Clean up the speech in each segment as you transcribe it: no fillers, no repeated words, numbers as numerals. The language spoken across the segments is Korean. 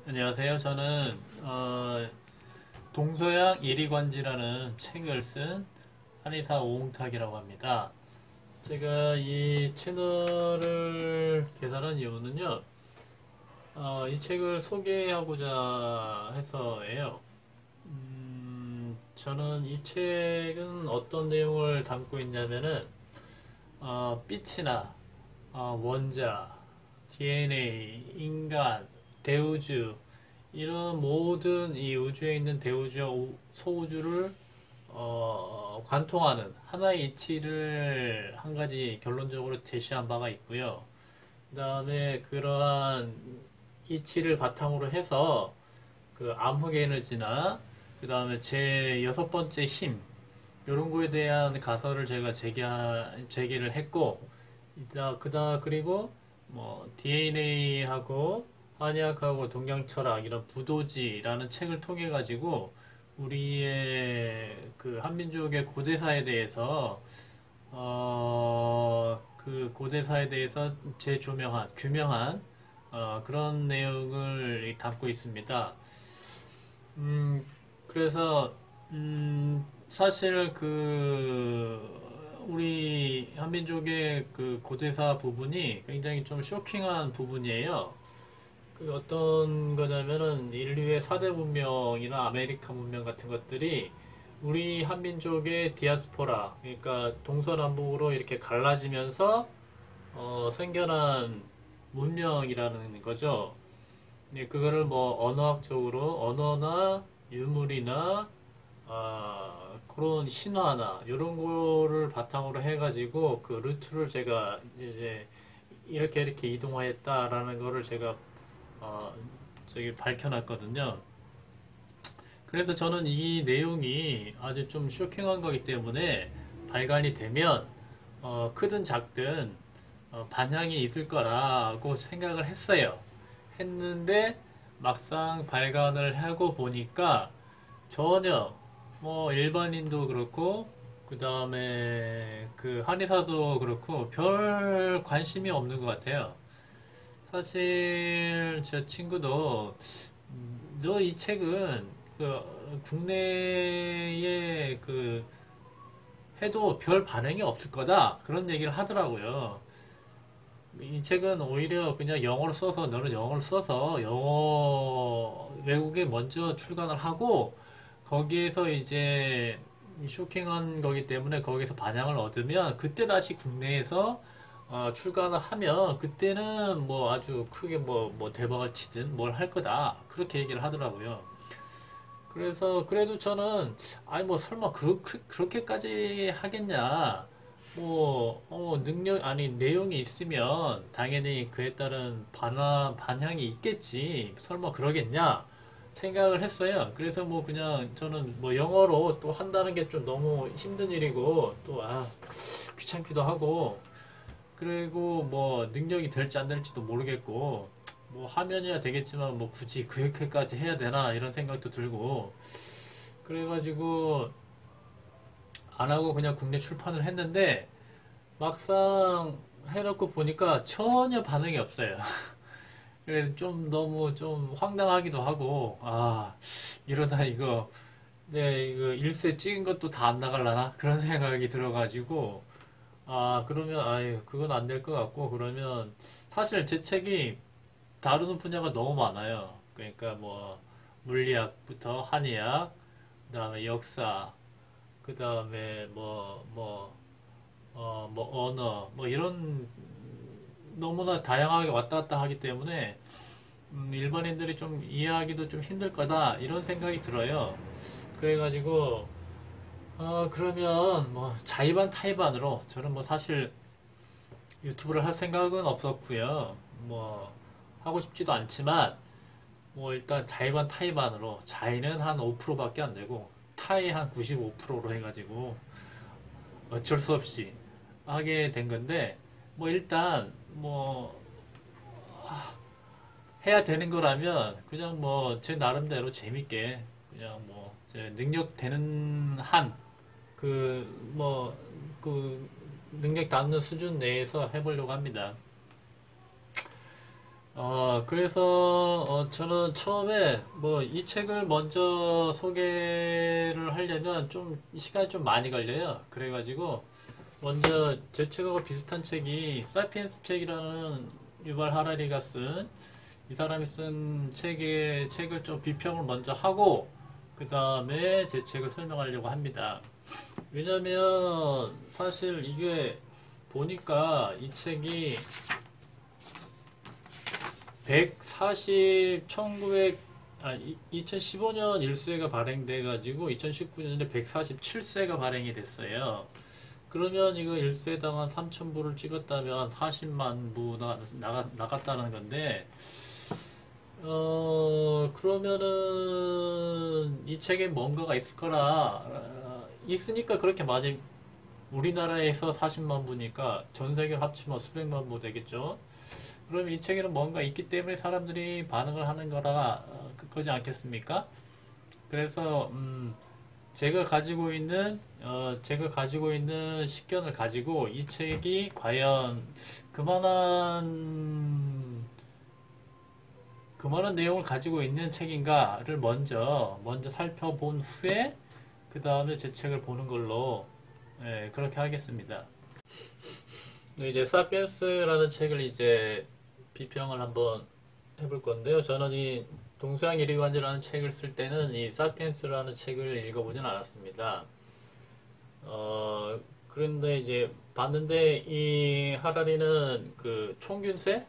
안녕하세요. 저는 동서양 이리관지라는 책을 쓴 한의사 오웅탁이라고 합니다. 제가 이 채널을 개설한 이유는요, 이 책을 소개하고자 해서예요. 저는 이 책은 어떤 내용을 담고 있냐면은 빛이나 원자, DNA, 인간, 대우주 이런 모든 이 우주에 있는 대우주와 소우주를 관통하는 하나의 이치를 한 가지 결론적으로 제시한 바가 있고요. 그 다음에 그러한 이치를 바탕으로 해서 그 암흑 에너지나 그 다음에 제 여섯 번째 힘 이런 거에 대한 가설을 제가 제기를 했고, 그리고 뭐 DNA하고 한의학하고 동양철학 이런 부도지라는 책을 통해 가지고 우리의 그 한민족의 고대사에 대해서 그 고대사에 대해서 재조명한 규명한 그런 내용을 담고 있습니다. 그래서 사실 우리 한민족의 그 고대사 부분이 굉장히 좀 쇼킹한 부분이에요. 그 어떤 거냐면은 인류의 4대 문명이나 아메리카 문명 같은 것들이 우리 한민족의 디아스포라, 그러니까 동서남북으로 이렇게 갈라지면서 생겨난 문명이라는 거죠. 네, 그거를 뭐 언어학적으로 언어나 유물이나 그런 신화나 이런 거를 바탕으로 해가지고 그 루트를 제가 이제 이렇게 이동하였다라는 거를 제가 어, 저기 밝혀놨거든요. 그래서 저는 이 내용이 아주 좀 쇼킹한 거기 때문에 발간이 되면 크든 작든 반향이 있을 거라고 생각을 했어요. 했는데 막상 발간을 하고 보니까 전혀 뭐 일반인도 그렇고 그 다음에 그 한의사도 그렇고 별 관심이 없는 것 같아요. 사실 제 친구도 너 이 책은 국내에 해도 별 반응이 없을 거다 그런 얘기를 하더라고요. 이 책은 오히려 그냥 영어로 써서 너는 영어를 써서 영어 외국에 먼저 출간을 하고 거기에서 이제 쇼킹한 거기 때문에 거기서 반향을 얻으면 그때 다시 국내에서 출간을 하면 그때는 뭐 아주 크게 뭐 대박을 치든 뭘 할 거다 그렇게 얘기를 하더라고요. 그래서 그래도 저는 아니 뭐 설마 그렇게까지 하겠냐, 뭐 능력 아니 내용이 있으면 당연히 그에 따른 반향이 있겠지 설마 그러겠냐 생각을 했어요. 그래서 뭐 그냥 저는 뭐 영어로 또 한다는 게 좀 너무 힘든 일이고 또 귀찮기도 하고 그리고 뭐 능력이 될지 안 될지도 모르겠고 뭐 하면이야 되겠지만 뭐 굳이 그렇게까지 해야 되나 이런 생각도 들고 그래가지고 안 하고 그냥 국내 출판을 했는데 막상 해놓고 보니까 전혀 반응이 없어요. 그래서 좀 너무 좀 황당하기도 하고 이러다 이거 이거 일세 찍은 것도 다 안 나갈라나 그런 생각이 들어가지고 그러면 아유 그건 안 될 것 같고 그러면 사실 제 책이 다루는 분야가 너무 많아요. 그러니까 뭐 물리학부터 한의학, 그다음에 역사, 그다음에 뭐 언어, 뭐 이런 너무나 다양하게 왔다 갔다 하기 때문에 일반인들이 좀 이해하기도 좀 힘들 거다 이런 생각이 들어요. 그래가지고 그러면 뭐 자의반 타의반으로 저는 뭐 사실 유튜브를 할 생각은 없었고요. 뭐 하고 싶지도 않지만 뭐 일단 자의반 타의반으로 자의는 한 5%밖에 안 되고 타의 한 95%로 해가지고 어쩔 수 없이 하게 된 건데 뭐 일단 뭐 해야 되는 거라면 그냥 뭐 제 나름대로 재밌게 그냥 뭐 제 능력 되는 한 능력 닿는 수준 내에서 해보려고 합니다. 그래서 저는 처음에 뭐 이 책을 먼저 소개를 하려면 좀 시간이 좀 많이 걸려요. 그래가지고 먼저 제 책하고 비슷한 책이 사피엔스 책이라는 유발 하라리가 쓴 이 사람이 쓴 책을 좀 비평을 먼저 하고 그 다음에 제 책을 설명하려고 합니다. 왜냐면 사실 이게 보니까 이 책이 2015년 1쇄가 발행돼 가지고 2019년에 147쇄가 발행이 됐어요. 그러면 이거 1쇄당 한 3,000부를 찍었다면 40만 부 나갔다는 건데, 그러면은 이 책에 뭔가가 있을 거라, 있으니까 그렇게 많이, 우리나라에서 40만 부니까 전 세계를 합치면 수백만 부 되겠죠. 그럼 이 책에는 뭔가 있기 때문에 사람들이 반응을 하는 거라, 그거지 않겠습니까? 그래서, 제가 가지고 있는 식견을 가지고 이 책이 과연 그만한 내용을 가지고 있는 책인가를 먼저 살펴본 후에, 그 다음에 제 책을 보는 걸로, 예, 그렇게 하겠습니다. 이제, 사피엔스라는 책을 이제 비평을 한번 해볼 건데요. 저는 이 동서양 이리관계라는 책을 쓸 때는 이 사피엔스라는 책을 읽어보진 않았습니다. 그런데 이제 봤는데 이 하라리는 그 총균세?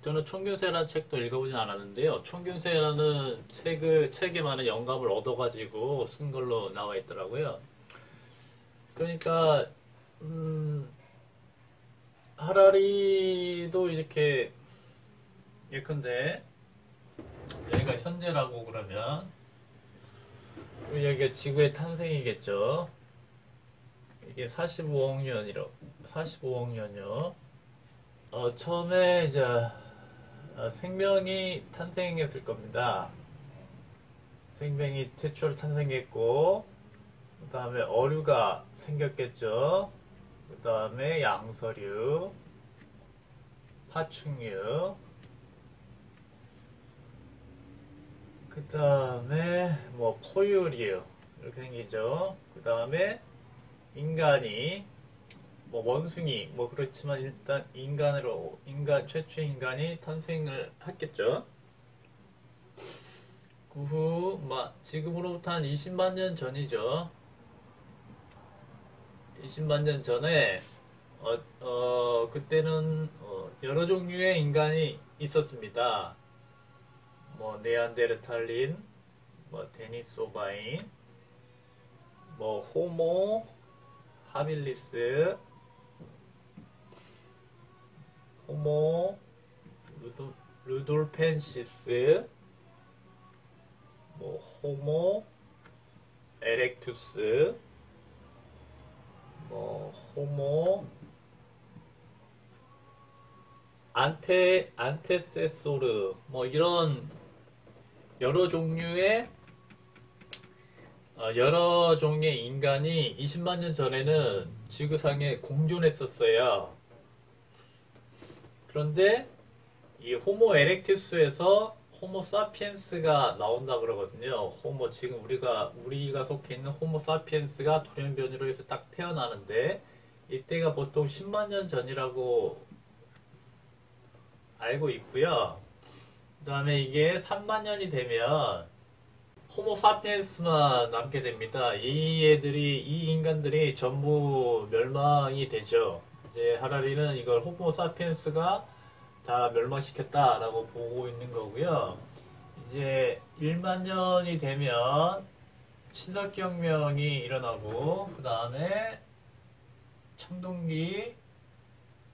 저는 총균세라는 책도 읽어보진 않았는데요. 총균세라는 책에 많은 영감을 얻어가지고 쓴 걸로 나와 있더라고요. 그러니까, 하라리도 이렇게 예컨대 여기가 현재라고 그러면 여기가 지구의 탄생이겠죠. 이게 45억 년이요. 처음에 이제 생명이 탄생했을 겁니다. 생명이 최초로 탄생했고, 그 다음에 어류가 생겼겠죠. 그 다음에 양서류, 파충류, 그 다음에 뭐 포유류 이렇게 생기죠. 그 다음에 인간이 뭐 원숭이 뭐 그렇지만 일단 최초의 인간이 탄생을 했겠죠. 그 후 지금으로부터 한 20만 년 전이죠. 20만 년 전에 그때는 여러 종류의 인간이 있었습니다. 뭐 네안데르탈린, 뭐 데니소바인, 뭐 호모 하빌리스, 호모 루돌펜시스, 뭐 호모 에렉투스, 뭐 호모 안테세소르, 뭐 이런 여러 종류의 인간이 20만 년 전에는 지구상에 공존했었어요. 그런데 이 호모 에렉투스에서 호모 사피엔스가 나온다 그러거든요. 지금 우리가 속해 있는 호모 사피엔스가 돌연변이로 해서 딱 태어나는데, 이때가 보통 10만 년 전이라고 알고 있고요. 그 다음에 이게 3만 년이 되면 호모 사피엔스만 남게 됩니다. 이 인간들이 전부 멸망이 되죠. 이제 하라리는 이걸 호모 사피엔스가 다 멸망시켰다라고 보고 있는 거고요. 이제 1만 년이 되면 신석혁명이 일어나고, 그 다음에 청동기,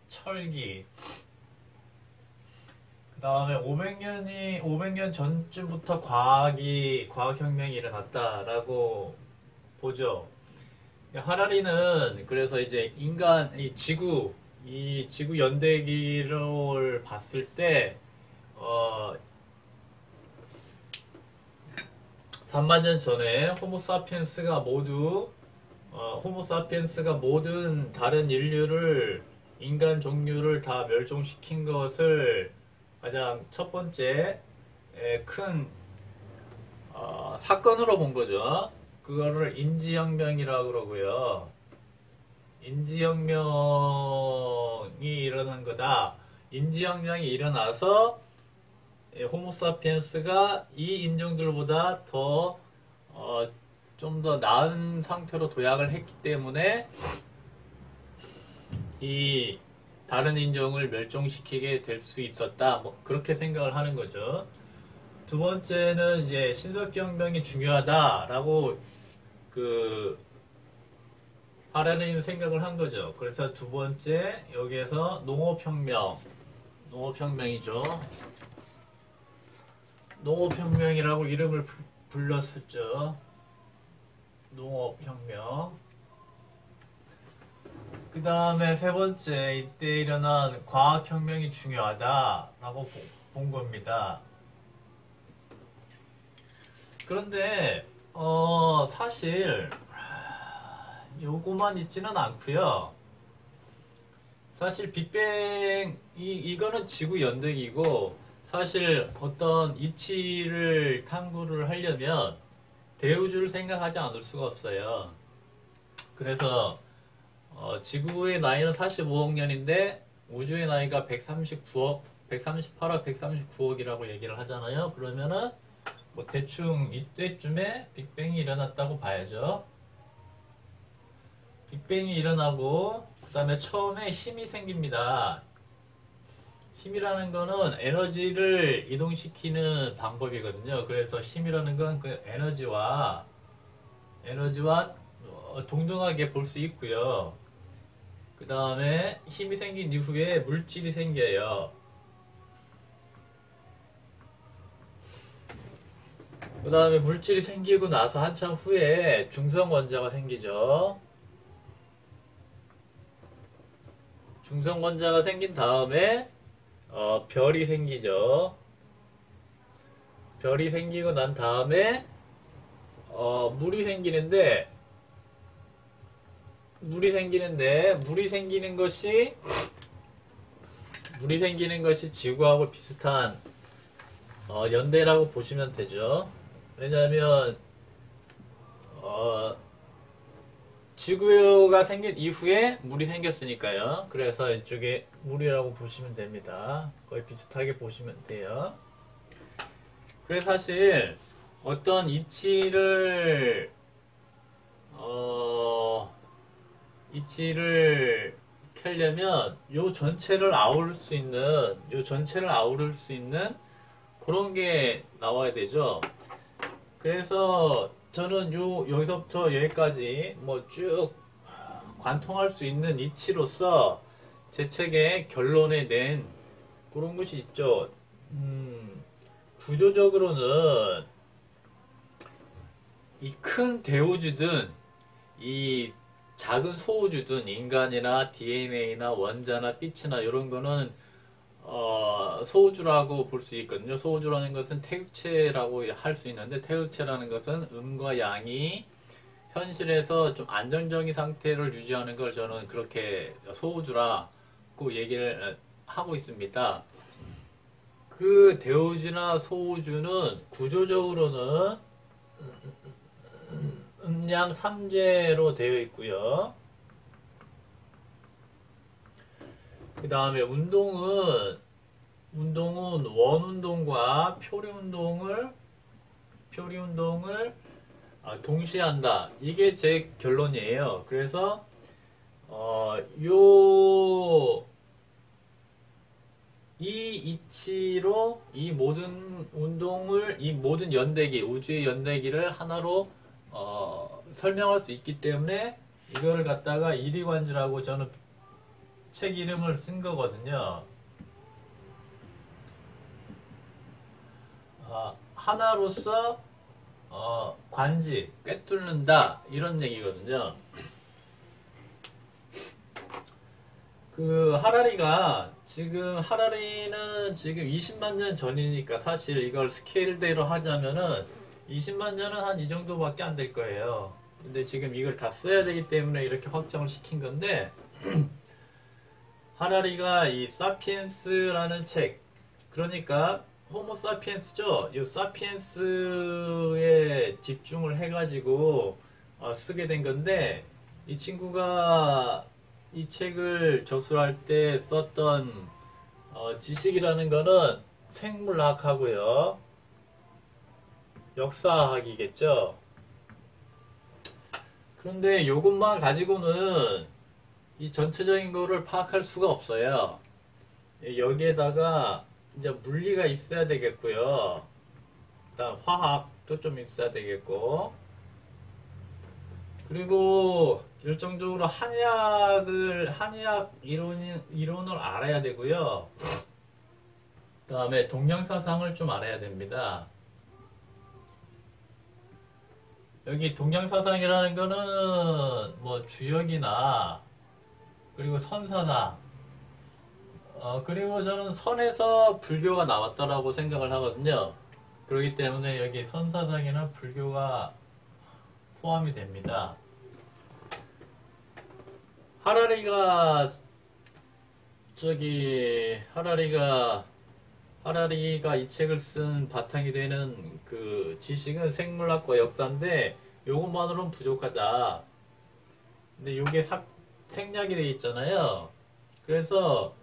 철기, 그 다음에 500년 전쯤부터 과학혁명이 일어났다라고 보죠. 하라리는 그래서 이제 이 지구 연대기를 봤을 때, 3만 년 전에 호모 사피엔스가 모든 다른 인간 종류를 다 멸종시킨 것을 가장 첫 번째 큰 사건으로 본 거죠. 그거를 인지혁명이라고 그러고요. 인지혁명이 일어난 거다. 인지혁명이 일어나서 호모사피엔스가 이 인종들보다 더 좀 더 나은 상태로 도약을 했기 때문에 이 다른 인종을 멸종시키게 될 수 있었다. 뭐 그렇게 생각을 하는 거죠. 두 번째는 이제 신석기혁명이 중요하다라고 그 하라는 생각을 한 거죠. 그래서 두 번째 여기에서 농업혁명이죠. 농업혁명이라고 이름을 불렀었죠. 농업혁명. 그 다음에 세 번째, 이때 일어난 과학혁명이 중요하다라고 본 겁니다. 그런데 사실 요거만 있지는 않고요. 사실 빅뱅 이거는 지구 연대기고, 사실 어떤 이치를 탐구를 하려면 대우주를 생각하지 않을 수가 없어요. 그래서 지구의 나이는 45억 년인데 우주의 나이가 138억, 139억이라고 얘기를 하잖아요. 그러면은 뭐 대충 이때쯤에 빅뱅이 일어났다고 봐야죠. 빅뱅이 일어나고 그 다음에 처음에 힘이 생깁니다. 힘이라는 거는 에너지를 이동시키는 방법이거든요. 그래서 힘이라는 건 그 에너지와 동등하게 볼 수 있고요. 그 다음에 힘이 생긴 이후에 물질이 생겨요. 그 다음에 물질이 생기고 나서 한참 후에 중성원자가 생기죠. 중성원자가 생긴 다음에 별이 생기죠. 별이 생기고 난 다음에 물이 생기는데 물이 생기는 것이 지구하고 비슷한 연대라고 보시면 되죠. 왜냐하면 지구가 생긴 이후에 물이 생겼으니까요. 그래서 이쪽에 물이라고 보시면 됩니다. 거의 비슷하게 보시면 돼요. 그래서 사실 어떤 이치를 캘려면 요 전체를 아우를 수 있는 그런 게 나와야 되죠. 그래서 저는 여기서부터 여기까지 뭐 쭉 관통할 수 있는 이치로서 제 책에 결론에 낸 그런 것이 있죠. 구조적으로는 이 큰 대우주든 이 작은 소우주든 인간이나 DNA나 원자나 빛이나 이런 거는 소우주라고 볼 수 있거든요. 소우주라는 것은 태극체라고 할 수 있는데, 태극체라는 것은 음과 양이 현실에서 좀 안정적인 상태를 유지하는 걸 저는 그렇게 소우주라고 얘기를 하고 있습니다. 그 대우주나 소우주는 구조적으로는 음양 3재로 되어 있고요. 그 다음에 운동은 원운동과 표리운동을 동시에 한다. 이게 제 결론이에요. 그래서 이 이치로 이 모든 운동을, 이 모든 연대기, 우주의 연대기를 하나로 설명할 수 있기 때문에 이걸 갖다가 이리관주라고 저는 책 이름을 쓴 거거든요. 하나로서 관지, 꿰뚫는다, 이런 얘기거든요. 그 하라리는 지금 20만 년 전이니까 사실 이걸 스케일대로 하자면은 20만 년은 한 이 정도밖에 안 될 거예요. 근데 지금 이걸 다 써야 되기 때문에 이렇게 확정을 시킨 건데, 하라리가 이 사피엔스라는 책, 그러니까 호모 사피엔스죠. 이 사피엔스에 집중을 해가지고 쓰게 된 건데 이 친구가 이 책을 저술할 때 썼던 지식이라는 거는 생물학하고요, 역사학이겠죠. 그런데 이것만 가지고는 이 전체적인 거를 파악할 수가 없어요. 여기에다가 이제 물리가 있어야 되겠고요. 그다음 화학도 좀 있어야 되겠고, 그리고 결정적으로 한의학 이론을 알아야 되고요. 그다음에 동양사상을 좀 알아야 됩니다. 여기 동양사상이라는 거는 뭐 주역이나 그리고 선사나 그리고 저는 선에서 불교가 나왔다라고 생각을 하거든요. 그렇기 때문에 여기 선사상에는 불교가 포함이 됩니다. 하라리가 하라리가 이 책을 쓴 바탕이 되는 그 지식은 생물학과 역사인데 요것만으로는 부족하다. 근데 요게 생략이 되어 있잖아요. 그래서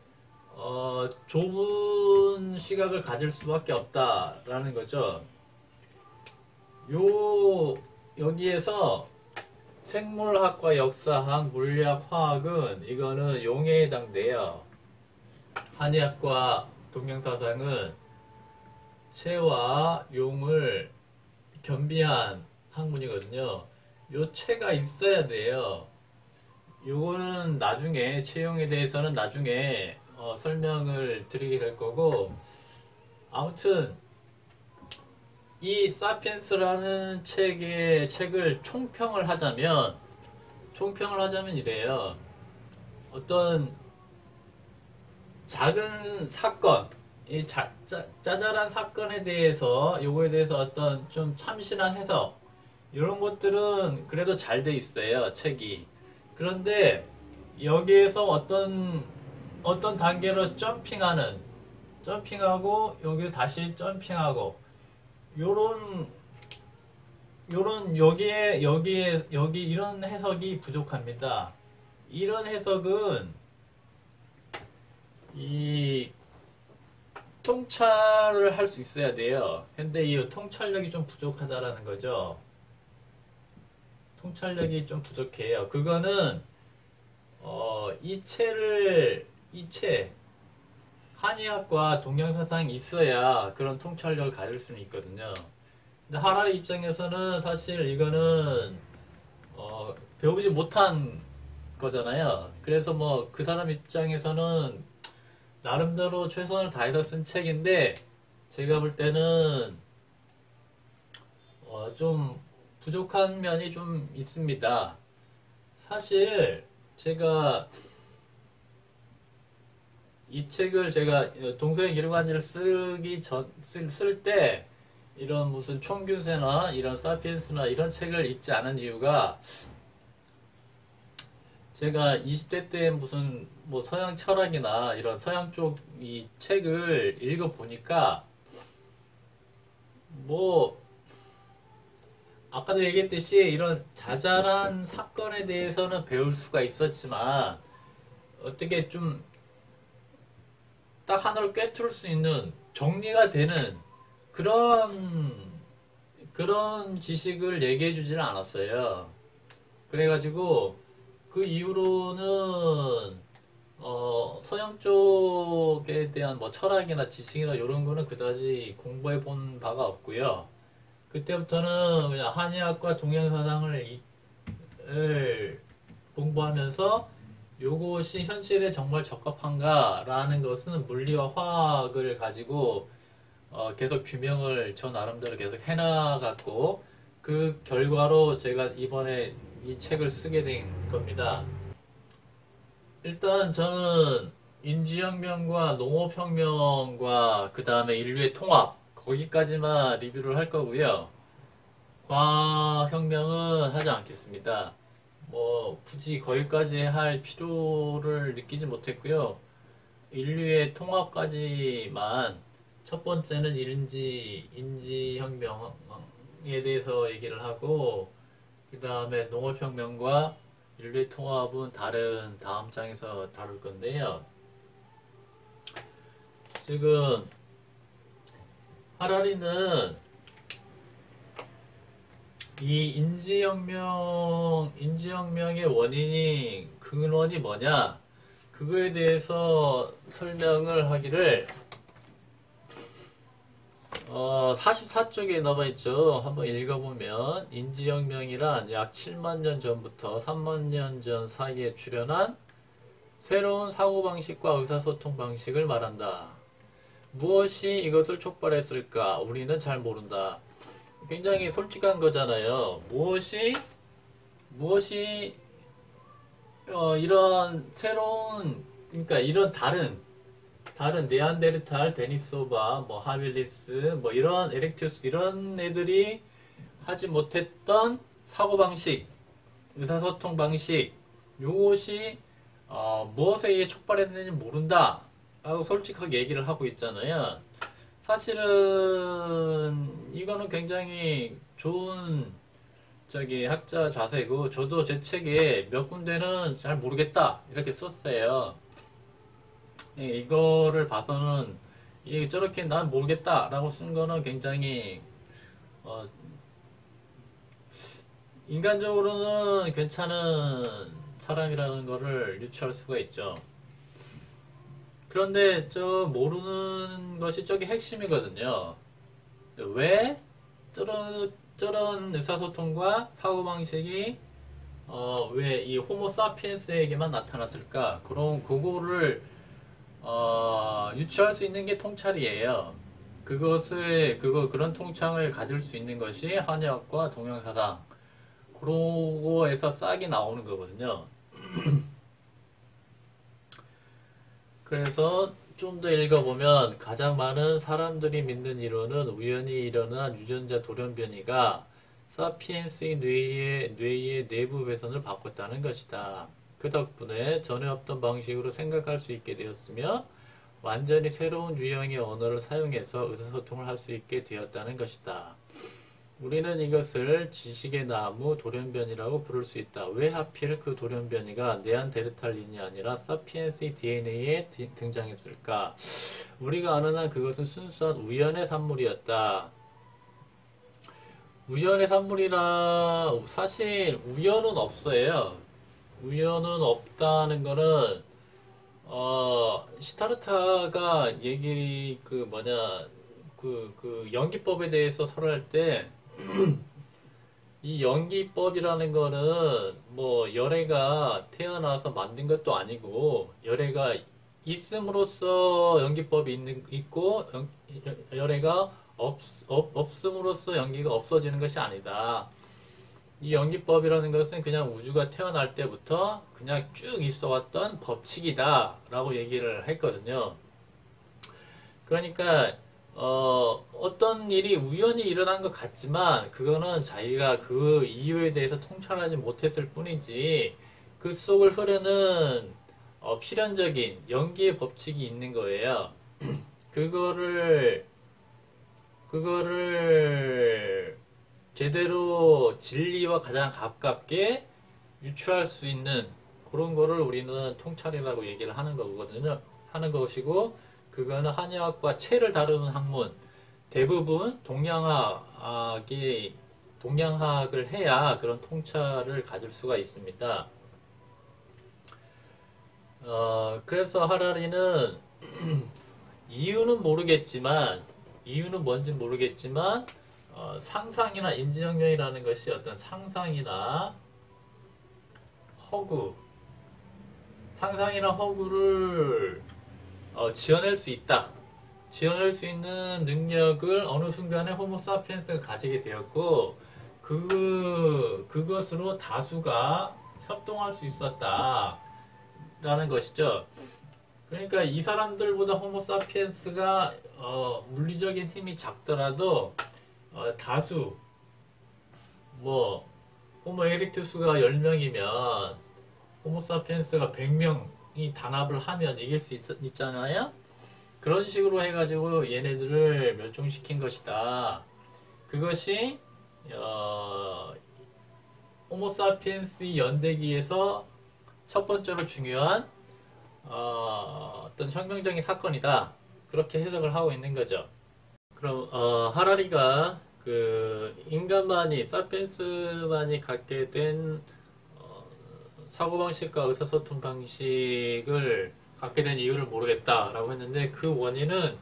좁은 시각을 가질 수밖에 없다라는 거죠. 여기에서 생물학과 역사학, 물리학, 화학은 이거는 용해에 해당돼요. 한의학과 동양사상은 체와 용을 겸비한 학문이거든요. 요 체가 있어야 돼요. 요거는 나중에 체용에 대해서는 나중에 설명을 드리게 될 거고, 아무튼 이 사피엔스라는 책을 총평을 하자면 이래요. 어떤 작은 사건, 이 짜잘한 사건에 대해서 요거에 대해서 어떤 좀 참신한 해석, 이런 것들은 그래도 잘 돼 있어요, 책이. 그런데 여기에서 어떤 단계로 점핑하고 여기 다시 점핑하고 여기 이런 해석이 부족합니다. 이런 해석은 이 통찰을 할 수 있어야 돼요. 근데 이 통찰력이 좀 부족하다라는 거죠. 통찰력이 좀 부족해요. 그거는 이 한의학과 동양사상이 있어야 그런 통찰력을 가질 수는 있거든요. 근데 하라리 입장에서는 사실 이거는 배우지 못한 거잖아요. 그래서 뭐 그 사람 입장에서는 나름대로 최선을 다해서 쓴 책인데 제가 볼 때는 좀 부족한 면이 좀 있습니다. 사실 제가 이 책을 동서양 기록안지를 쓸 때 이런 무슨 총균세나 이런 사피엔스나 이런 책을 읽지 않은 이유가, 제가 20대 때 무슨 뭐 서양 철학이나 이런 서양 쪽 이 책을 읽어 보니까 뭐 아까도 얘기했듯이 이런 자잘한 사건에 대해서는 배울 수가 있었지만 어떻게 좀 딱 하나로 꿰뚫을 수 있는 정리가 되는 그런 지식을 얘기해 주지는 않았어요. 그래가지고 그 이후로는 서양 쪽에 대한 뭐 철학이나 지식이나 이런 거는 그다지 공부해 본 바가 없고요. 그때부터는 그냥 한의학과 동양사상을 공부하면서 요것이 현실에 정말 적합한가라는 것은 물리와 화학을 가지고 계속 규명을 저 나름대로 계속 해나갔고, 그 결과로 제가 이번에 이 책을 쓰게 된 겁니다. 일단 저는 인지혁명과 농업혁명과 그 다음에 인류의 통합, 거기까지만 리뷰를 할 거고요. 과학혁명은 하지 않겠습니다. 뭐 굳이 거기까지 할 필요를 느끼지 못했고요. 인류의 통합까지만 첫 번째는 인지혁명에 대해서 얘기를 하고, 그 다음에 농업혁명과 인류의 통합은 다음 장에서 다룰 건데요. 지금 하라리는 이 인지혁명의 근원이 뭐냐? 그거에 대해서 설명을 하기를 44쪽에 나와있죠. 한번 읽어보면 인지혁명이란 약 7만 년 전부터 3만 년 전 사이에 출현한 새로운 사고방식과 의사소통 방식을 말한다. 무엇이 이것을 촉발했을까? 우리는 잘 모른다. 굉장히 솔직한 거잖아요. 무엇이 이런 새로운, 그러니까 이런 다른 네안데르탈, 데니소바, 뭐 하빌리스, 뭐 이런 에렉투스 이런 애들이 하지 못했던 사고방식, 의사소통 방식, 요것이 무엇에 의해 촉발했는지 모른다 라고 솔직하게 얘기를 하고 있잖아요. 사실은 이거는 굉장히 좋은 학자 자세고, 저도 제 책에 몇 군데는 잘 모르겠다 이렇게 썼어요. 이거를 봐서는 저렇게 난 모르겠다 라고 쓴 거는 굉장히 인간적으로는 괜찮은 사람이라는 거를 유추할 수가 있죠. 그런데 모르는 것이 저게 핵심이거든요. 왜 저런 의사소통과 사고방식이 왜 이 호모 사피엔스에게만 나타났을까? 그거를 유추할 수 있는 게 통찰이에요. 그런 통찰을 가질 수 있는 것이 한의학과 동양사상, 그러고에서 싹이 나오는 거거든요. 그래서 좀 더 읽어보면, 가장 많은 사람들이 믿는 이론은 우연히 일어난 유전자 돌연변이가 사피엔스의 뇌의 내부 배선을 바꿨다는 것이다. 그 덕분에 전에 없던 방식으로 생각할 수 있게 되었으며 완전히 새로운 유형의 언어를 사용해서 의사소통을 할 수 있게 되었다는 것이다. 우리는 이것을 지식의 나무 돌연변이라고 부를 수 있다. 왜 하필 그 돌연변이가 네안데르탈인이 아니라 사피엔스의 DNA에 등장했을까? 우리가 아는 한 그것은 순수한 우연의 산물이었다. 우연의 산물이라, 사실 우연은 없어요. 우연은 없다는 거는 시타르타가 연기법에 대해서 설할 때 이 연기법이라는 거는 뭐 열애가 태어나서 만든 것도 아니고, 열애가 있음으로써 연기법이 있고, 열애가 없음으로써 연기가 없어지는 것이 아니다. 이 연기법이라는 것은 그냥 우주가 태어날 때부터 그냥 쭉 있어왔던 법칙이다 라고 얘기를 했거든요. 그러니까 어떤 일이 우연히 일어난 것 같지만 그거는 자기가 그 이유에 대해서 통찰하지 못했을 뿐이지, 그 속을 흐르는 필연적인 연기의 법칙이 있는 거예요. 그거를 제대로 진리와 가장 가깝게 유추할 수 있는 그런 거를 우리는 통찰이라고 얘기를 하는 거거든요. 하는 것이고, 그거는 한의학과 체를 다루는 학문, 대부분 동양학을 해야 그런 통찰을 가질 수가 있습니다. 그래서 하라리는 이유는 뭔지 모르겠지만 상상이나 인지혁명이라는 것이 어떤 상상이나 허구를 지어낼 수 있다. 지어낼 수 있는 능력을 어느 순간에 호모사피엔스가 가지게 되었고, 그것으로 다수가 협동할 수 있었다 라는 것이죠. 그러니까 이 사람들보다 호모사피엔스가 물리적인 힘이 작더라도 다수, 뭐 호모 에릭투스가 10명이면 호모사피엔스가 100명이 단합을 하면 이길 수 있잖아요. 그런 식으로 해가지고 얘네들을 멸종시킨 것이다. 그것이 호모사피엔스의 연대기에서 첫 번째로 중요한 어떤 혁명적인 사건이다. 그렇게 해석을 하고 있는 거죠. 그럼 하라리가 그 인간만이 사피엔스만이 갖게 된 사고방식과 의사소통 방식을 갖게 된 이유를 모르겠다라고 했는데 그 원인은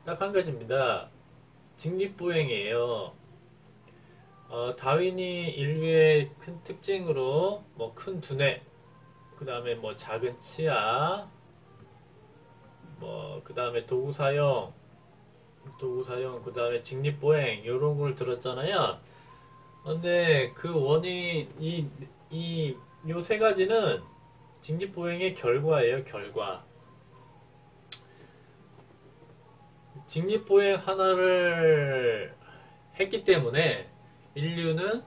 딱 한 가지입니다. 직립보행이에요. 다윈이 인류의 큰 특징으로 뭐 큰 두뇌, 그 다음에 뭐 작은 치아, 뭐 그 다음에 도구 사용, 그 다음에 직립보행 이런 걸 들었잖아요. 근데 그 원인 요 세 가지는 직립보행의 결과예요. 결과. 직립보행 하나를 했기 때문에 인류는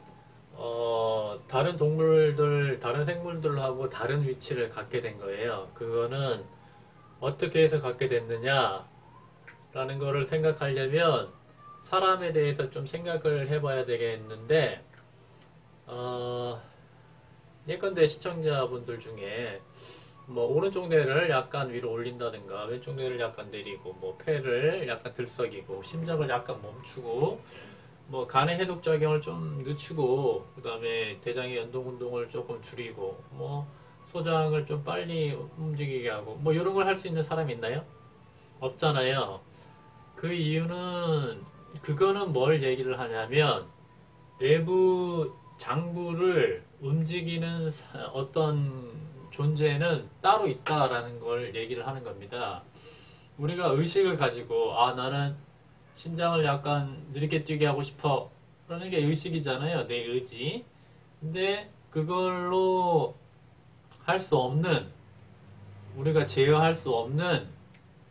다른 동물들, 다른 생물들하고 다른 위치를 갖게 된 거예요. 그거는 어떻게 해서 갖게 됐느냐 라는 거를 생각하려면 사람에 대해서 좀 생각을 해봐야 되겠는데 예컨대 시청자분들 중에 뭐 오른쪽 뇌를 약간 위로 올린다든가 왼쪽 뇌를 약간 내리고 뭐 폐를 약간 들썩이고 심장을 약간 멈추고 뭐 간의 해독작용을 좀 늦추고 그 다음에 대장의 연동 운동을 조금 줄이고 뭐 소장을 좀 빨리 움직이게 하고 뭐 이런 걸 할 수 있는 사람이 있나요? 없잖아요. 그 이유는 그거는 뭘 얘기를 하냐면 내부 장부를 움직이는 어떤 존재는 따로 있다라는 걸 얘기를 하는 겁니다. 우리가 의식을 가지고 나는 심장을 약간 느리게 뛰게 하고 싶어 라는 게 의식이잖아요. 내 의지. 근데 그걸로 할 수 없는, 우리가 제어할 수 없는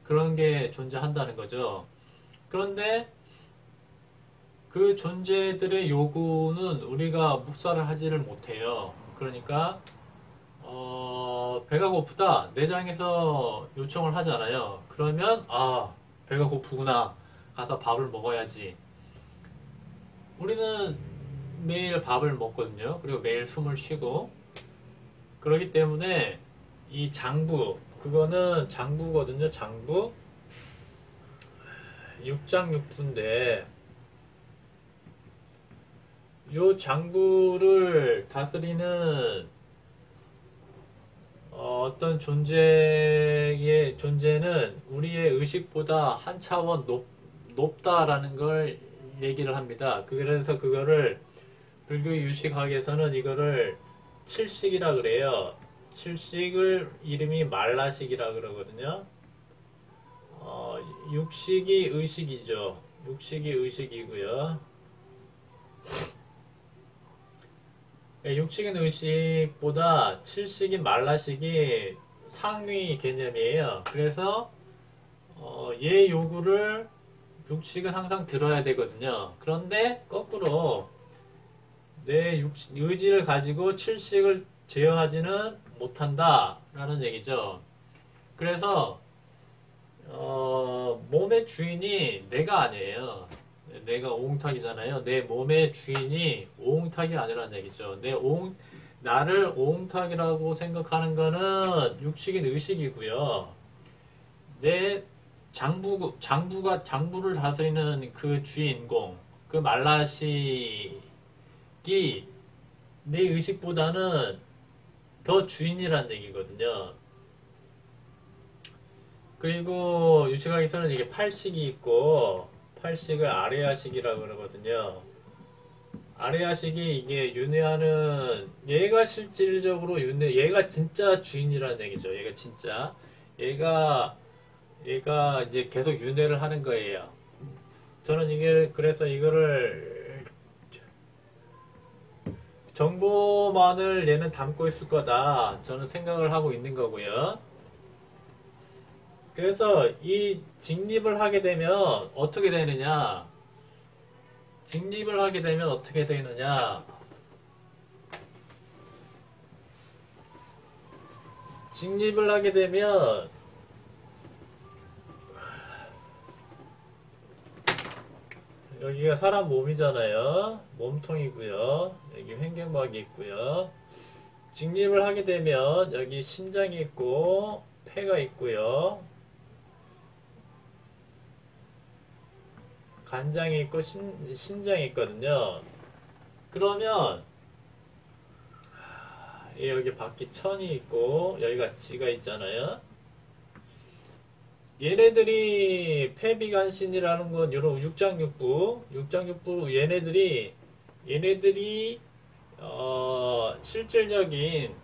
그런 게 존재한다는 거죠. 그런데 그 존재들의 요구는 우리가 묵살을 하지를 못해요. 그러니까 배가 고프다 내장에서 요청을 하잖아요. 그러면 배가 고프구나 가서 밥을 먹어야지. 우리는 매일 밥을 먹거든요. 그리고 매일 숨을 쉬고 그렇기 때문에 이 장부 그거는 장부거든요. 장부 육장육부인데 요 장부를 다스리는 어떤 존재는 우리의 의식보다 한 차원 높다라는 걸 얘기를 합니다. 그래서 그거를 불교 유식학에서는 이거를 칠식이라 그래요. 칠식을 이름이 말라식이라 그러거든요. 육식이 의식이죠. 육식이 의식이고요. 육식인 의식보다 칠식인 말라식이 상위 개념이에요. 그래서 얘 요구를 육식은 항상 들어야 되거든요. 그런데 거꾸로 내 의지를 가지고 칠식을 제어하지는 못한다 라는 얘기죠. 그래서 몸의 주인이 내가 아니에요. 내가 오응탁이잖아요. 내 몸의 주인이 오응탁이 아니라는 얘기죠. 나를 오응탁이라고 생각하는 거는 육식인 의식이고요. 내 장부를 다스리는 그 주인공, 그 말라식이 내 의식보다는 더 주인이라는 얘기거든요. 그리고 유식학에서는 이게 팔식이 있고 팔식을 아레아식이라고 그러거든요. 아레아식이 이게 윤회하는 얘가 실질적으로 얘가 진짜 주인이라는 얘기죠. 얘가 진짜 얘가 이제 계속 윤회를 하는 거예요. 저는 그래서 이거를 정보만을 얘는 담고 있을 거다. 저는 생각을 하고 있는 거고요. 그래서 이 직립을 하게 되면 어떻게 되느냐? 직립을 하게 되면 어떻게 되느냐? 직립을 하게 되면 여기가 사람 몸이잖아요. 몸통이고요. 여기 횡격막이 있고요. 직립을 하게 되면 여기 심장이 있고 폐가 있고요. 간장이 있고 신장이 있거든요. 그러면 여기 바퀴 천이 있고 여기가 지가 있잖아요. 얘네들이 폐비간신이라는 건 이런 육장육부 얘네들이 실질적인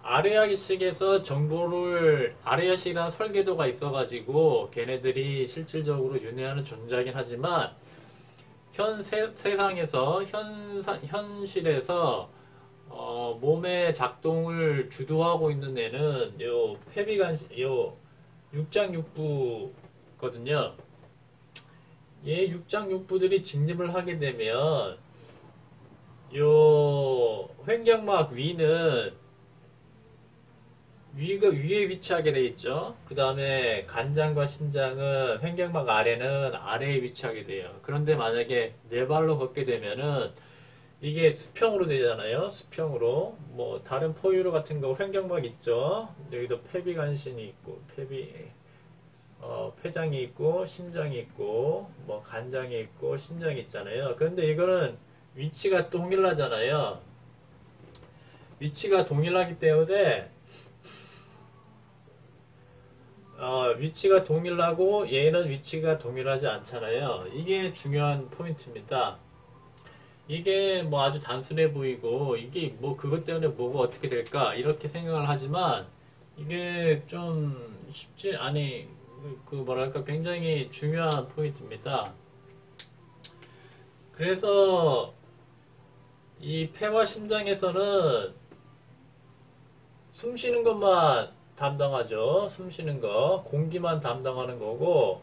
아래아식에서 정보를 아래아식이라는 설계도가 있어가지고 걔네들이 실질적으로 윤회하는 존재이긴 하지만 세상에서 현실에서 몸의 작동을 주도하고 있는 애는 요 폐비간신 요 육장육부거든요. 얘 육장육부들이 직립을 하게 되면 요 횡격막 위는 위에 위치하게 돼 있죠. 그 다음에 간장과 신장은 횡격막 아래는 아래에 위치하게 돼요. 그런데 만약에 네 발로 걷게 되면은 이게 수평으로 되잖아요. 수평으로 뭐 다른 포유류 같은 거 횡격막 있죠. 여기도 폐비간신이 있고 폐장이 있고 심장이 있고 뭐 간장이 있고 신장이 있잖아요. 그런데 이거는 위치가 동일하잖아요. 위치가 동일하기 때문에 위치가 동일하고 얘는 위치가 동일하지 않잖아요. 이게 중요한 포인트입니다. 이게 뭐 아주 단순해 보이고 이게 뭐 그것 때문에 뭐가 어떻게 될까 이렇게 생각을 하지만 이게 좀 쉽지 아니 그 뭐랄까 굉장히 중요한 포인트입니다. 그래서 이 폐와 심장에서는 숨 쉬는 것만 담당하죠. 숨 쉬는 거 공기만 담당하는 거고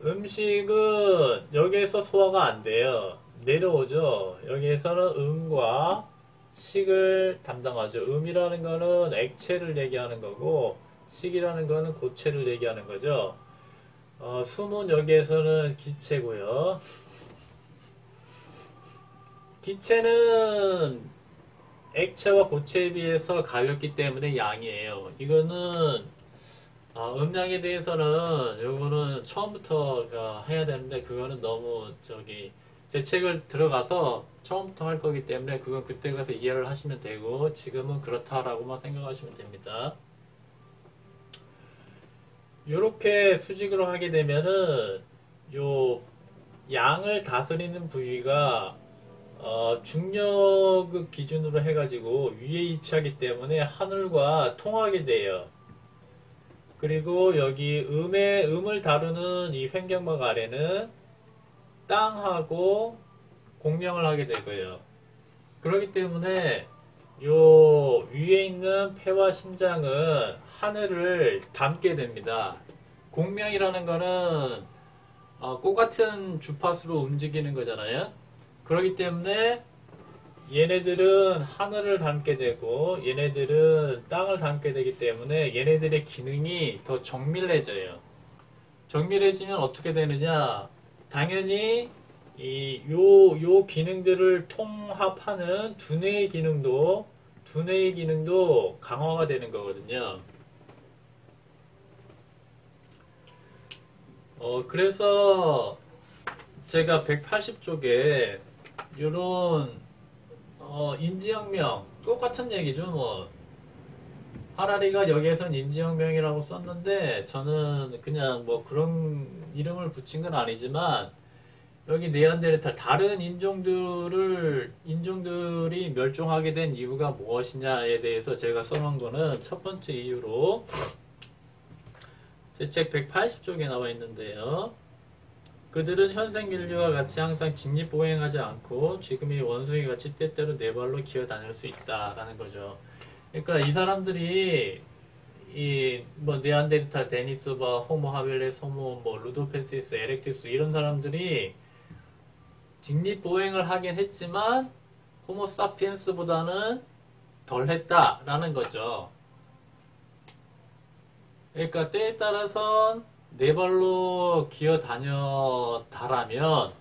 음식은 여기에서 소화가 안 돼요. 내려오죠. 여기에서는 음과 식을 담당하죠. 음이라는 거는 액체를 얘기하는 거고 식이라는 거는 고체를 얘기하는 거죠. 숨은 여기에서는 기체고요. 기체는 액체와 고체에 비해서 가볍기 때문에 양이에요. 이거는 음량에 대해서는 요거는 처음부터 해야 되는데 그거는 너무 제 책을 들어가서 처음부터 할 거기 때문에 그건 그때 가서 이해를 하시면 되고 지금은 그렇다라고만 생각하시면 됩니다. 요렇게 수직으로 하게 되면은 요 양을 다스리는 부위가 중력을 기준으로 해가지고 위에 위치하기 때문에 하늘과 통하게 돼요. 그리고 여기 음을 다루는 이 횡격막 아래는 땅하고 공명을 하게 되고요. 그렇기 때문에 요 위에 있는 폐와 심장은 하늘을 담게 됩니다. 공명이라는 거는 꽃 같은 주파수로 움직이는 거잖아요. 그렇기 때문에 얘네들은 하늘을 담게 되고 얘네들은 땅을 담게 되기 때문에 얘네들의 기능이 더 정밀해져요. 정밀해지면 어떻게 되느냐? 당연히 요 기능들을 통합하는 두뇌의 기능도 강화가 되는 거거든요. 그래서 제가 180쪽에 요런 인지혁명 똑같은 얘기죠. 뭐 하라리가 여기에선 인지혁명이라고 썼는데 저는 그냥 뭐 그런 이름을 붙인 건 아니지만 여기 네안데르탈 다른 인종들이 멸종하게 된 이유가 무엇이냐에 대해서 제가 써놓은 거는 첫 번째 이유로 제 책 180쪽에 나와 있는데요. 그들은 현생 인류와 같이 항상 직립보행하지 않고 지금의 원숭이 같이 때때로 네 발로 기어다닐 수 있다라는 거죠. 그러니까 이 사람들이 뭐 네안데르탈, 데니소바, 호모 하빌레스, 호모 뭐 루도펜시스, 에렉투스 이런 사람들이 직립보행을 하긴 했지만 호모 사피엔스보다는 덜 했다라는 거죠. 그러니까 때에 따라선 네 발로 기어 다녔다라면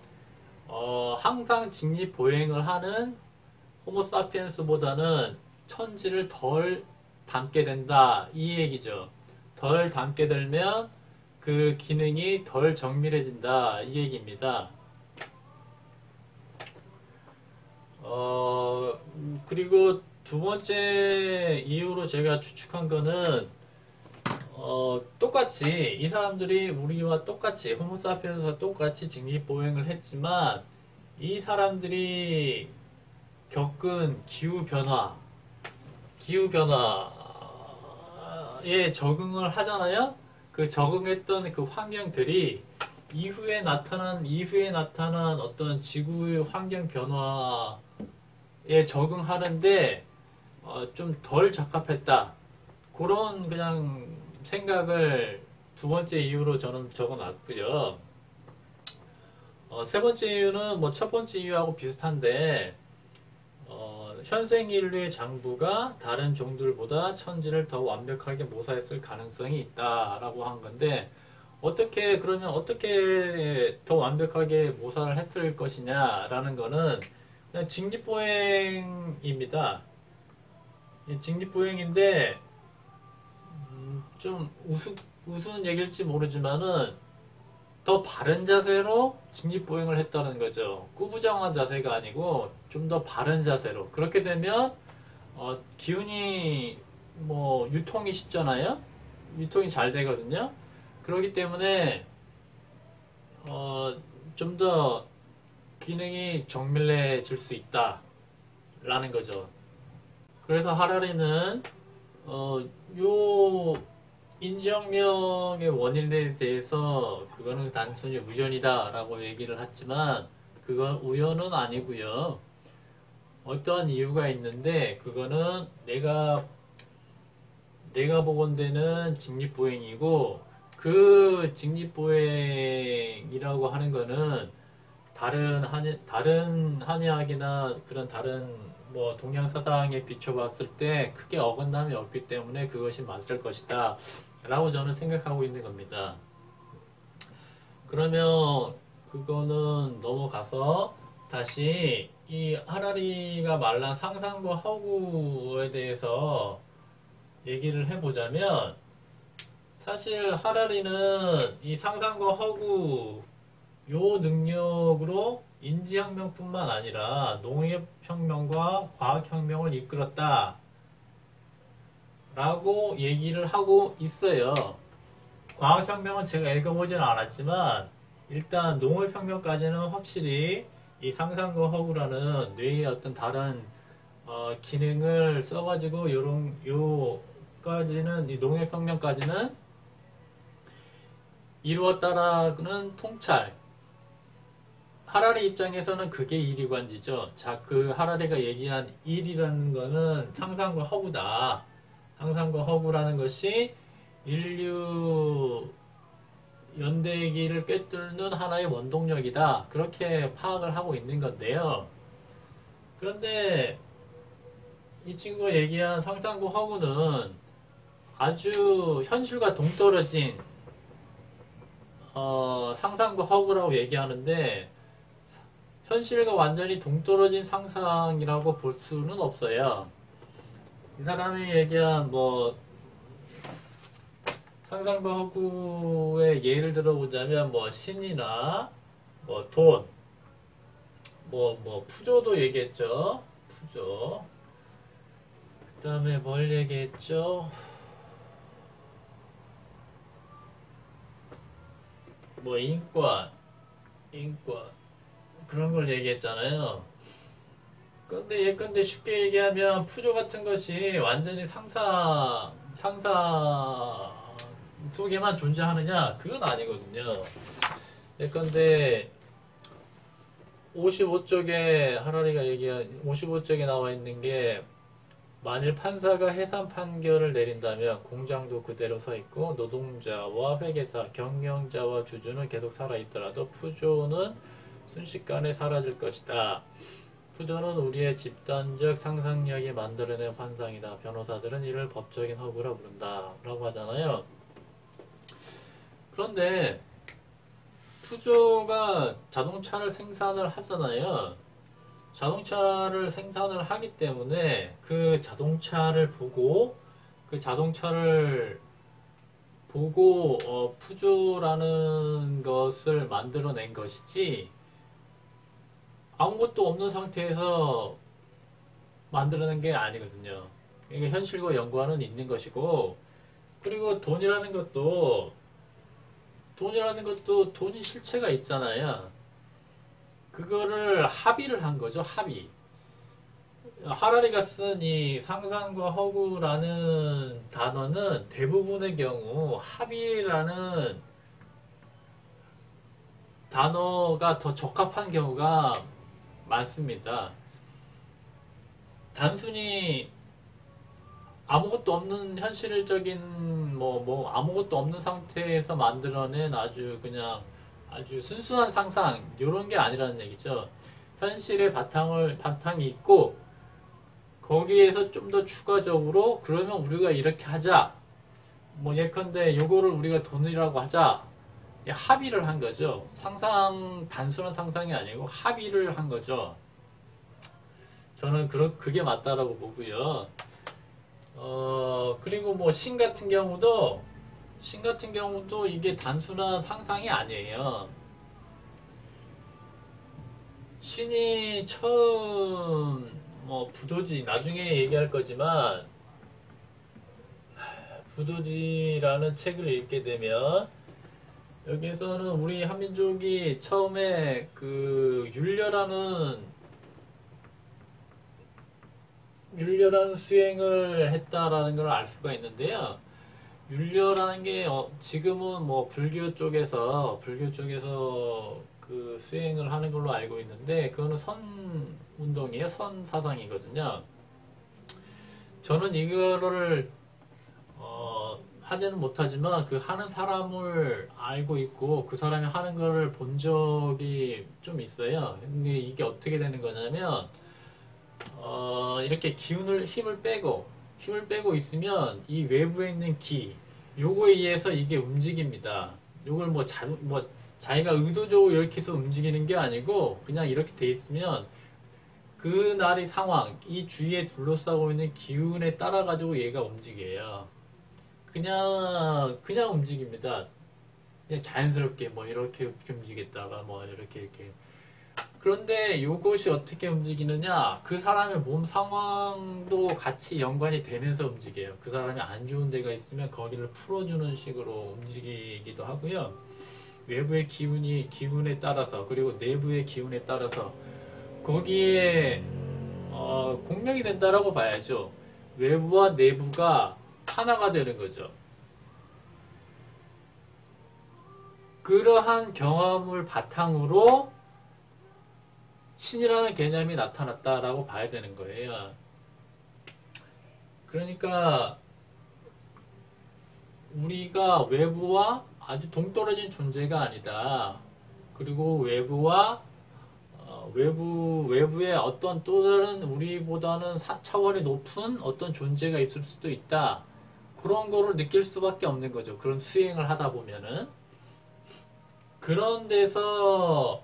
항상 직립보행을 하는 호모사피엔스보다는 천지를 덜 닮게 된다 이 얘기죠. 덜 닮게 되면 그 기능이 덜 정밀해진다 이 얘기입니다. 그리고 두 번째 이유로 제가 추측한 거는 똑같이 이 사람들이 우리와 똑같이 호모사피엔스와 똑같이 직립보행을 했지만 이 사람들이 겪은 기후변화에 적응을 하잖아요. 그 적응했던 그 환경들이 이후에 나타난 어떤 지구의 환경 변화에 적응하는데 좀 덜 적합했다. 그런 그냥 생각을 두 번째 이유로 저는 적어놨고요. 세 번째 이유는 뭐 첫 번째 이유하고 비슷한데 현생 인류의 장부가 다른 종들보다 천지를 더 완벽하게 모사했을 가능성이 있다라고 한 건데 그러면 어떻게 더 완벽하게 모사를 했을 것이냐라는 거는 그냥 직립보행입니다. 직립보행인데 좀 우스운 얘기일지 모르지만은 더 바른 자세로 직립보행을 했다는 거죠. 꾸부정한 자세가 아니고 좀 더 바른 자세로. 그렇게 되면 기운이 뭐 유통이 쉽잖아요. 유통이 잘 되거든요. 그렇기 때문에 좀 더 기능이 정밀해질 수 있다라는 거죠. 그래서 하라리는 요 인지혁명의 원인에 대해서 그거는 단순히 우연이다 라고 얘기를 했지만 그건 우연은 아니고요. 어떠한 이유가 있는데 그거는 내가 보건대는 직립보행이고 그 직립보행이라고 하는 거는 다른 한의학이나 그런 다른 뭐 동양 사상에 비춰봤을 때 크게 어긋남이 없기 때문에 그것이 맞을 것이다 라고 저는 생각하고 있는 겁니다. 그러면 그거는 넘어가서 다시 이 하라리가 말한 상상과 허구에 대해서 얘기를 해보자면 사실 하라리는 이 상상과 허구 요 능력으로 인지혁명뿐만 아니라 농업혁명과 과학혁명을 이끌었다 라고 얘기를 하고 있어요. 과학혁명은 제가 읽어보지는 않았지만 일단 농업혁명까지는 확실히 이 상상과 허구라는 뇌의 어떤 다른 기능을 써가지고 요까지는 이 농업혁명까지는 이루었다라는 통찰. 하라리 입장에서는 그게 이리관지죠. 자, 그 하라리가 얘기한 일이라는 거는 상상과 허구다. 상상과 허구라는 것이 인류 연대기를 꿰뚫는 하나의 원동력이다. 그렇게 파악을 하고 있는 건데요. 그런데 이 친구가 얘기한 상상과 허구는 아주 현실과 동떨어진 상상과 허구라고 얘기하는데 현실과 완전히 동떨어진 상상이라고 볼 수는 없어요. 이 사람이 얘기한 뭐 상상과 허구의 예를 들어보자면 뭐 신이나 뭐 돈, 뭐 푸조도 얘기했죠. 푸조. 그 다음에 뭘 얘기했죠? 뭐 인권 그런 걸 얘기했잖아요. 근데 예컨대 쉽게 얘기하면 푸조 같은 것이 완전히 상상 속에만 존재하느냐? 그건 아니거든요. 예컨대 55쪽에 하라리가 얘기한 55쪽에 나와 있는 게 만일 판사가 해산 판결을 내린다면 공장도 그대로 서 있고 노동자와 회계사, 경영자와 주주는 계속 살아 있더라도 푸조는 순식간에 사라질 것이다. 푸조는 우리의 집단적 상상력이 만들어낸 환상이다. 변호사들은 이를 법적인 허구라 부른다. 라고 하잖아요. 그런데 푸조가 자동차를 생산을 하잖아요. 자동차를 생산을 하기 때문에 그 자동차를 보고 그 자동차를 보고 푸조라는 것을 만들어낸 것이지 아무것도 없는 상태에서 만들어낸 게 아니거든요. 이게 현실과 연관은 있는 것이고, 그리고 돈이 실체가 있잖아요. 그거를 합의를 한 거죠. 합의. 하라리가 쓴 이 상상과 허구라는 단어는 대부분의 경우 합의라는 단어가 더 적합한 경우가 많습니다. 단순히 아무것도 없는 현실적인 아무것도 없는 상태에서 만들어낸 아주 순수한 상상 이런 게 아니라는 얘기죠. 현실의 바탕이 있고 거기에서 좀 더 추가적으로 그러면 우리가 이렇게 하자. 예컨대 요거를 우리가 돈이라고 하자. 합의를 한 거죠. 단순한 상상이 아니고 합의를 한 거죠. 저는 그게 맞다라고 보고요. 그리고 신 같은 경우도 이게 단순한 상상이 아니에요. 신이 처음 부도지 나중에 얘기할 거지만 부도지라는 책을 읽게 되면 여기에서는 우리 한민족이 처음에 그 율려라는 수행을 했다라는 걸 알 수가 있는데요. 율려라는 게 지금은 불교 쪽에서 그 수행을 하는 걸로 알고 있는데 그거는 선 운동이에요. 선 사상이거든요. 저는 이거를 하지는 못하지만 그 하는 사람을 알고 있고 그 사람이 하는 거를 본 적이 좀 있어요. 근데 이게 어떻게 되는 거냐면 이렇게 힘을 빼고 있으면 이 외부에 있는 요거에 의해서 이게 움직입니다. 요걸 자기가 의도적으로 이렇게 해서 움직이는 게 아니고 그냥 이렇게 돼 있으면 그날의 상황, 이 주위에 둘러싸고 있는 기운에 따라 가지고 얘가 움직여요. 그냥 움직입니다. 그냥 자연스럽게 이렇게 움직였다가 이렇게. 그런데 요것이 어떻게 움직이느냐? 그 사람의 몸 상황도 같이 연관이 되면서 움직여요. 그 사람이 안 좋은 데가 있으면 거기를 풀어주는 식으로 움직이기도 하고요. 외부의 기운에 따라서 그리고 내부의 기운에 따라서 거기에 공명이 된다라고 봐야죠. 외부와 내부가 하나가 되는 거죠. 그러한 경험을 바탕으로 신이라는 개념이 나타났다라고 봐야 되는 거예요. 그러니까 우리가 외부와 아주 동떨어진 존재가 아니다. 그리고 외부에 어떤 또 다른 우리보다는 차원이 높은 어떤 존재가 있을 수도 있다. 그런 거를 느낄 수밖에 없는 거죠. 그런 수행을 하다 보면은. 그런 데서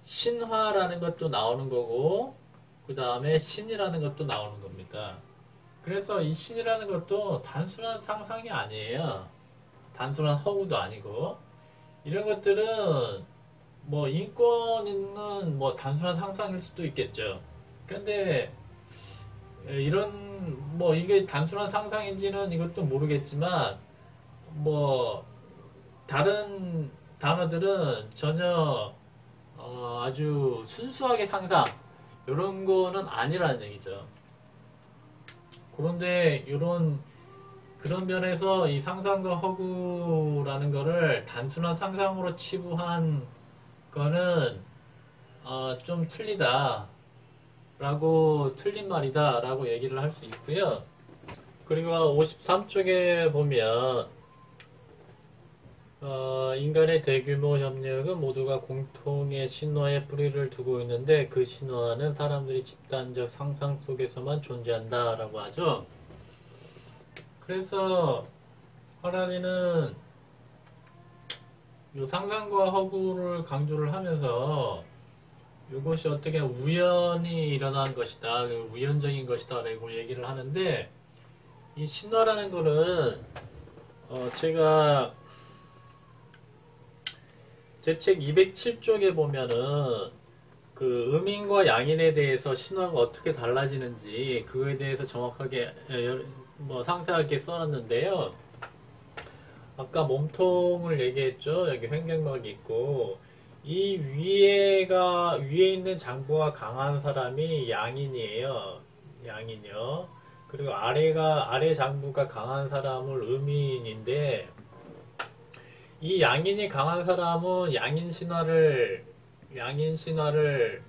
신화라는 것도 나오는 거고 그 다음에 신이라는 것도 나오는 겁니다. 그래서 이 신이라는 것도 단순한 상상이 아니에요. 단순한 허구도 아니고 이런 것들은 인권 있는 단순한 상상일 수도 있겠죠. 근데 이런 이게 단순한 상상인지는 이것도 모르겠지만 다른 단어들은 전혀 아주 순수하게 상상 이런 거는 아니라는 얘기죠. 그런데 그런 면에서 이 상상과 허구라는 거를 단순한 상상으로 치부한 거는 좀 틀리다 라고 틀린 말이다 라고 얘기를 할 수 있고요. 그리고 53쪽에 보면 인간의 대규모 협력은 모두가 공통의 신화에 뿌리를 두고 있는데 그 신화는 사람들이 집단적 상상 속에서만 존재한다 라고 하죠. 그래서 하라리는 요 상상과 허구를 강조를 하면서 이것이 어떻게 우연히 일어난 것이다, 우연적인 것이다 라고 얘기를 하는데, 이 신화라는 거는 제가 제 책 207쪽에 보면은 그 음인과 양인에 대해서 신화가 어떻게 달라지는지 그거에 대해서 정확하게 뭐 상세하게 써놨는데요. 아까 몸통을 얘기했죠. 여기 횡격막이 있고 이 위에 있는 장부가 강한 사람이 양인이에요. 양인이요. 그리고 아래 장부가 강한 사람을 음인인데 이 양인이 강한 사람은 양인 신화를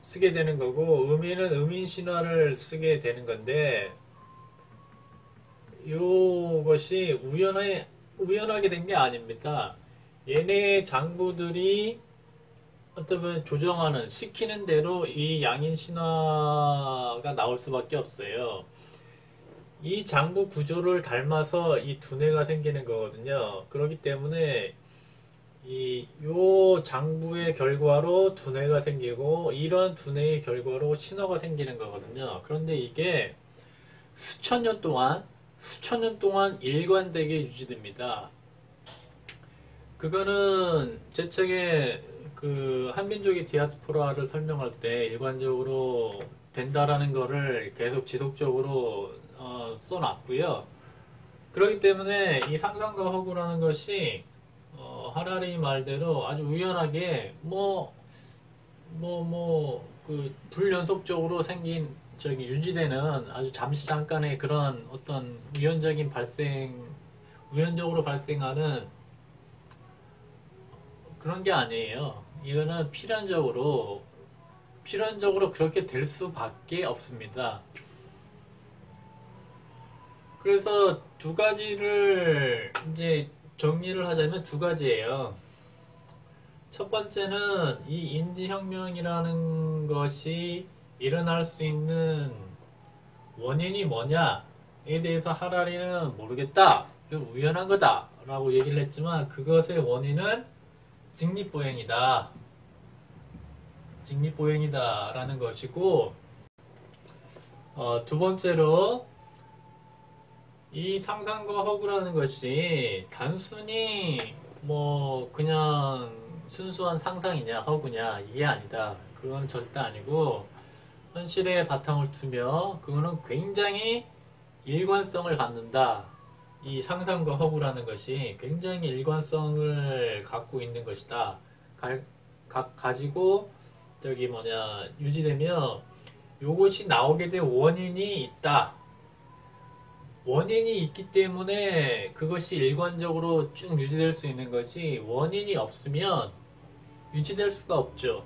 쓰게 되는 거고 음인은 음인 신화를 쓰게 되는 건데 이것이 우연하게 된 게 아닙니다. 얘네 장부들이 어쩌면 조정하는 시키는 대로 이 양인 신화가 나올 수밖에 없어요. 이 장부 구조를 닮아서 이 두뇌가 생기는 거거든요. 그렇기 때문에 요 장부의 결과로 두뇌가 생기고 이런 두뇌의 결과로 신화가 생기는 거거든요. 그런데 이게 수천 년 동안 일관되게 유지됩니다. 그거는 제 책에 그 한민족의 디아스포라를 설명할 때 일관적으로 된다라는 거를 계속 지속적으로 써놨고요. 그렇기 때문에 이 상상과 허구라는 것이 하라리 말대로 아주 우연하게 그 불연속적으로 생긴 유지되는 아주 잠깐의 그런 어떤 우연적으로 발생하는 그런 게 아니에요. 이거는 필연적으로 그렇게 될 수밖에 없습니다. 그래서 두 가지를 이제 정리를 하자면 두 가지예요. 첫 번째는 이 인지혁명이라는 것이 일어날 수 있는 원인이 뭐냐에 대해서 하라리는 모르겠다. 우연한 거다. 라고 얘기를 했지만 그것의 원인은 직립보행이다. 직립보행이다. 라는 것이고 두 번째로 이 상상과 허구라는 것이 단순히 그냥 순수한 상상이냐 허구냐 이게 아니다. 그건 절대 아니고 현실에 바탕을 두며 그거는 굉장히 일관성을 갖는다. 이 상상과 허구라는 것이 굉장히 일관성을 갖고 있는 것이다. 가지고 유지되며 요것이 나오게 된 원인이 있다. 원인이 있기 때문에 그것이 일관적으로 쭉 유지될 수 있는 거지 원인이 없으면 유지될 수가 없죠.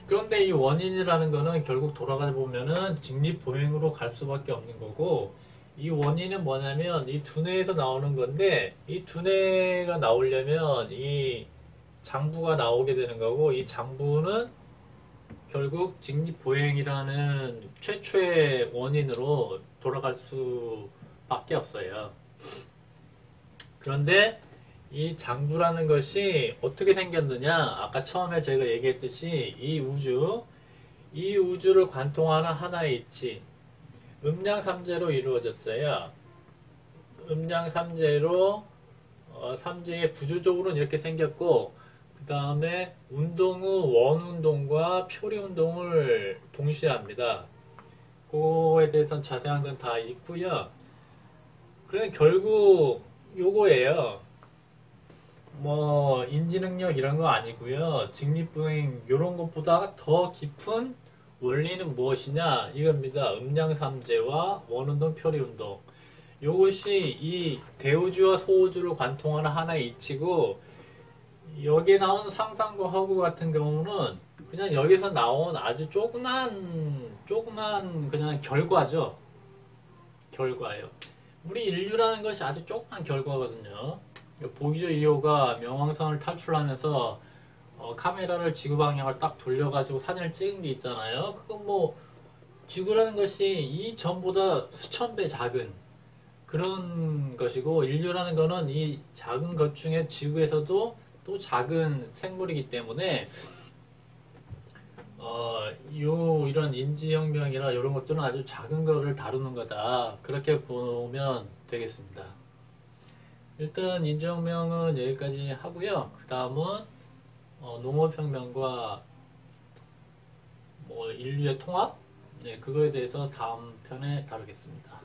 그런데 이 원인이라는 거는 결국 돌아가 보면은 직립보행으로 갈 수밖에 없는 거고 이 원인은 뭐냐면 이 두뇌에서 나오는 건데 이 두뇌가 나오려면 이 장부가 나오게 되는 거고 이 장부는 결국 직립보행이라는 최초의 원인으로 돌아갈 수밖에 없어요. 그런데 이 장부라는 것이 어떻게 생겼느냐? 아까 처음에 제가 얘기했듯이 이 우주를 관통하는 하나의 이치, 음양삼재로 이루어졌어요. 음양삼재로 삼재의 구조적으로는 이렇게 생겼고 그 다음에 운동은 원운동과 표리운동을 동시에 합니다. 그거에 대해서는 자세한 건 다 있고요. 그래 결국 요거예요. 인지능력 이런 거 아니고요. 직립보행 이런 것보다 더 깊은 원리는 무엇이냐 이겁니다. 음양삼재와 원운동, 표리운동. 요것이 이 대우주와 소우주를 관통하는 하나의 이치고 여기에 나온 상상과 허구 같은 경우는 그냥 여기서 나온 아주 조그만 그냥 결과죠. 결과예요. 우리 인류라는 것이 아주 조그만 결과거든요. 보기조 2호가 명왕성을 탈출하면서 카메라를 지구 방향을 딱 돌려가지고 사진을 찍은 게 있잖아요. 그건 지구라는 것이 이 전보다 수천 배 작은 그런 것이고, 인류라는 거는 이 작은 것 중에 지구에서도 또 작은 생물이기 때문에 이런 인지혁명이나 이런 것들은 아주 작은 거를 다루는 거다. 그렇게 보면 되겠습니다. 일단 인지혁명은 여기까지 하고요. 그 다음은 농업혁명과 뭐 인류의 통합? 네, 그거에 대해서 다음 편에 다루겠습니다.